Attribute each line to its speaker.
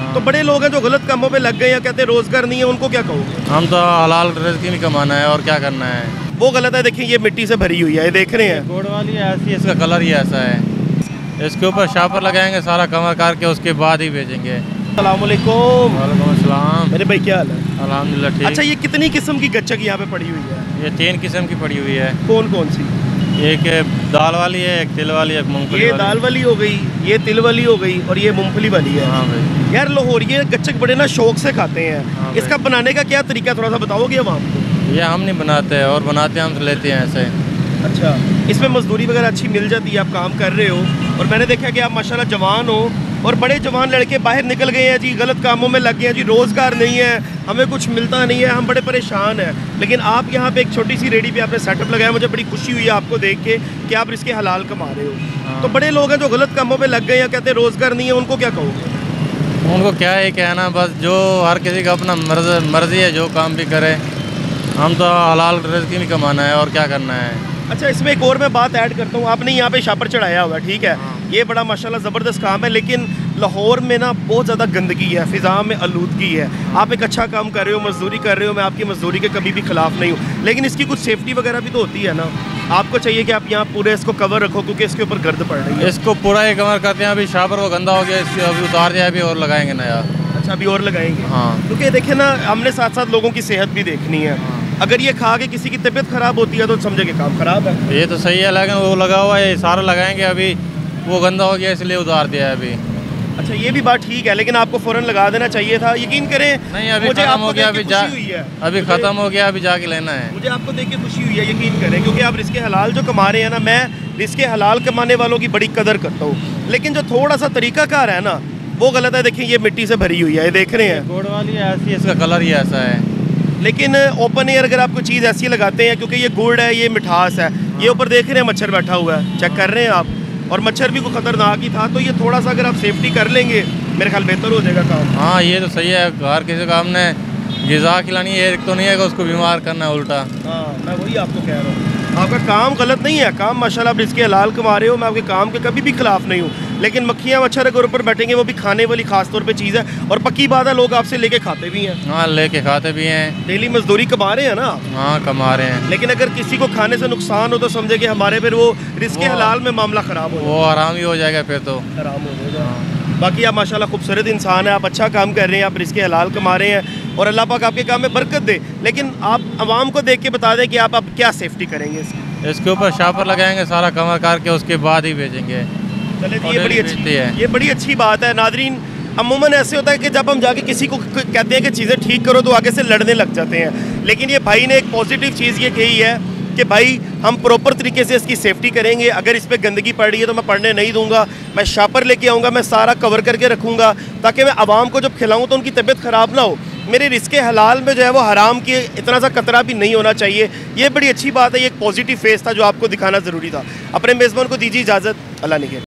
Speaker 1: तो बड़े लोग हैं जो गलत कामों पे लग गए या कहते हैं रोजगार नहीं है, उनको क्या कहोगे?
Speaker 2: हम तो हलाल रिज़्क़ ही कमाना है और क्या करना है।
Speaker 1: वो गलत है। देखिए ये मिट्टी से भरी हुई है, ये देख रहे हैं।
Speaker 2: गुड़ वाली ऐसी, इसका कलर ही ऐसा है। इसके ऊपर शापर लगाएंगे, सारा कवर करके उसके बाद ही बेचेंगे।
Speaker 1: अस्सलाम वालेकुम।
Speaker 2: वालेकुम अस्सलाम।
Speaker 1: मेरे भाई क्या हाल है?
Speaker 2: अल्हम्दुलिल्लाह ठीक।
Speaker 1: अच्छा, ये कितनी किस्म की गच्चक यहाँ पे पड़ी हुई है?
Speaker 2: ये 3 किस्म की पड़ी हुई है।
Speaker 1: कौन कौन सी?
Speaker 2: एक दाल वाली है, एक तिल वाली है, एक मूंगफली
Speaker 1: ये
Speaker 2: वाली।
Speaker 1: दाल वाली हो गई, ये तिल वाली हो गई और ये मूंगफली वाली है।
Speaker 2: हाँ भाई।
Speaker 1: यार लाहौर ये गच्चक बड़े ना शौक से खाते हैं।
Speaker 2: हाँ
Speaker 1: इसका बनाने का क्या तरीका थोड़ा सा बताओगे अब आपको?
Speaker 2: ये हम नहीं बनाते और बनाते हम तो लेते हैं ऐसे।
Speaker 1: अच्छा, इसमें मजदूरी वगैरह अच्छी मिल जाती है, आप काम कर रहे हो और मैंने देखा कि आप माशाल्लाह जवान हो और बड़े जवान लड़के बाहर निकल गए हैं जी, गलत कामों में लग गए हैं जी, रोज़गार नहीं है, हमें कुछ मिलता नहीं है, हम बड़े परेशान हैं। लेकिन आप यहाँ पे एक छोटी सी रेडी पे आपने सेटअप लगाया, मुझे बड़ी खुशी हुई है आपको देख के कि आप इसके हलाल कमा रहे हो।
Speaker 2: हाँ।
Speaker 1: तो बड़े लोग हैं जो गलत कामों में लग गए हैं, कहते हैं रोज़गार नहीं है, उनको क्या कहोगे?
Speaker 2: उनको क्या है कहना, बस जो हर किसी का अपना मर्जी है, जो काम भी करे। हम तो हलाल रिज़्क़ ही कमाना है और क्या करना है।
Speaker 1: अच्छा, इसमें एक और मैं बात ऐड करता हूँ। आपने यहाँ पे शापर चढ़ाया हुआ है, ठीक है, ये बड़ा माशाल्लाह ज़बरदस्त काम है, लेकिन लाहौर में ना बहुत ज़्यादा गंदगी है, फ़िज़ा में आलूदगी है। आप एक अच्छा काम कर रहे हो, मजदूरी कर रहे हो, मैं आपकी मजदूरी के कभी भी ख़िलाफ़ नहीं हूँ, लेकिन इसकी कुछ सेफ्टी वगैरह भी तो होती है ना। आपको चाहिए कि आप यहाँ पूरे इसको कवर रखो क्योंकि इसके ऊपर गर्द पड़ रही है।
Speaker 2: इसको पूरा ही कवर करते हैं। अभी शापर वो गंदा हो गया, इसको अभी उतार दिया, अभी और लगाएंगे नया।
Speaker 1: अच्छा, अभी और लगाएंगे?
Speaker 2: हाँ,
Speaker 1: क्योंकि देखे ना, हमने साथ साथ लोगों की सेहत भी देखनी है। अगर ये खा के किसी की तबीयत ख़राब होती है तो समझे कि काम ख़राब है।
Speaker 2: ये तो सही है, लेकिन वो लगा हुआ है, सारा लगाएंगे। अभी वो गंदा हो गया इसलिए उतार दिया है अभी।
Speaker 1: अच्छा, ये भी बात ठीक है, लेकिन आपको फ़ौरन लगा देना चाहिए था। यकीन करें,
Speaker 2: नहीं अभी
Speaker 1: मुझे
Speaker 2: खत्म
Speaker 1: आपको
Speaker 2: हो गया,
Speaker 1: देख के
Speaker 2: अभी जा,
Speaker 1: खुशी हुई है।
Speaker 2: अभी ख़त्म हो गया, अभी जाके लेना है।
Speaker 1: मुझे आपको देख के खुशी हुई है, यकीन करें, क्योंकि आप रिज़्क़े हलाल जो कमा रहे हैं ना, मैं रिज़्क़े हलाल कमाने वालों की बड़ी कदर करता हूँ, लेकिन जो थोड़ा सा तरीकाकार है ना वो गलत है। देखिए ये मिट्टी से भरी हुई है, ये देख रहे हैं।
Speaker 2: गुड़ वाली ऐसी, इसका कलर ही ऐसा है।
Speaker 1: लेकिन ओपन एयर अगर आप कोई चीज़ ऐसी लगाते हैं, क्योंकि ये गुड़ है, ये मिठास है, ये ऊपर देख रहे हैं मच्छर बैठा हुआ है, चेक कर रहे हैं आप, और मच्छर भी कोई ख़तरनाक ही था, तो ये थोड़ा सा अगर आप सेफ्टी कर लेंगे मेरे ख्याल बेहतर हो जाएगा काम।
Speaker 2: हाँ ये तो सही है, हर किसी को हमने ग़िज़ा खिलानी है, एक तो नहीं है कि उसको बीमार करना है उल्टा।
Speaker 1: हाँ, मैं वही आपको कह रहा हूँ, आपका काम गलत नहीं है, काम माशाल्लाह आप रिज़्क़े हलाल कमा रहे हो, मैं आपके काम के कभी भी खिलाफ नहीं हूँ, लेकिन मक्खियाँ मच्छर अगर ऊपर बैठेंगे वो भी खाने वाली खास तौर पे चीज़ है, और पक्की बात है लोग आपसे लेके खाते भी हैं।
Speaker 2: हाँ, लेके खाते भी हैं।
Speaker 1: डेली मजदूरी कमा रहे हैं ना।
Speaker 2: हाँ, कमा रहे हैं,
Speaker 1: लेकिन अगर किसी को खाने से नुकसान हो तो समझे कि हमारे फिर वो रिज़्क़े हलाल में मामला ख़राब हो,
Speaker 2: वो आराम ही हो जाएगा फिर तो।
Speaker 1: हराम हो जाएगा। बाकी आप माशाल्लाह खूबसूरत इंसान हैं, आप अच्छा काम कर रहे हैं, आप रिज़्क़े हलाल कमा रहे हैं और अल्लाह पाक आपके काम में बरकत दे, लेकिन आप आवाम को देख के बता दें कि आप अब क्या सेफ्टी करेंगे इसकी।
Speaker 2: इसके ऊपर शापर लगाएंगे, सारा कवर करके उसके बाद ही बेचेंगे।
Speaker 1: चले जी, ये बड़ी अच्छी है, ये बड़ी अच्छी बात है। नादरीन, अमूमन ऐसे होता है कि जब हम जाके किसी को कहते हैं कि चीज़ें ठीक करो तो आगे से लड़ने लग जाते हैं, लेकिन ये भाई ने एक पॉजिटिव चीज़ ये कही है कि भाई हम प्रॉपर तरीके से इसकी सेफ्टी करेंगे, अगर इस पर गंदगी पड़ रही है तो मैं पड़ने नहीं दूंगा, मैं शापर लेके आऊँगा, मैं सारा कवर करके रखूँगा ताकि मैं आवाम को जब खिलाऊँ तो उनकी तबीयत ख़राब ना हो। मेरे रिज़्क़े हलाल में जो है वो हराम की इतना सा कतरा भी नहीं होना चाहिए। ये बड़ी अच्छी बात है, ये एक पॉजिटिव फेस था जो आपको दिखाना ज़रूरी था। अपने मेज़बान को दीजिए इजाज़त, अल्लाह निगहबान।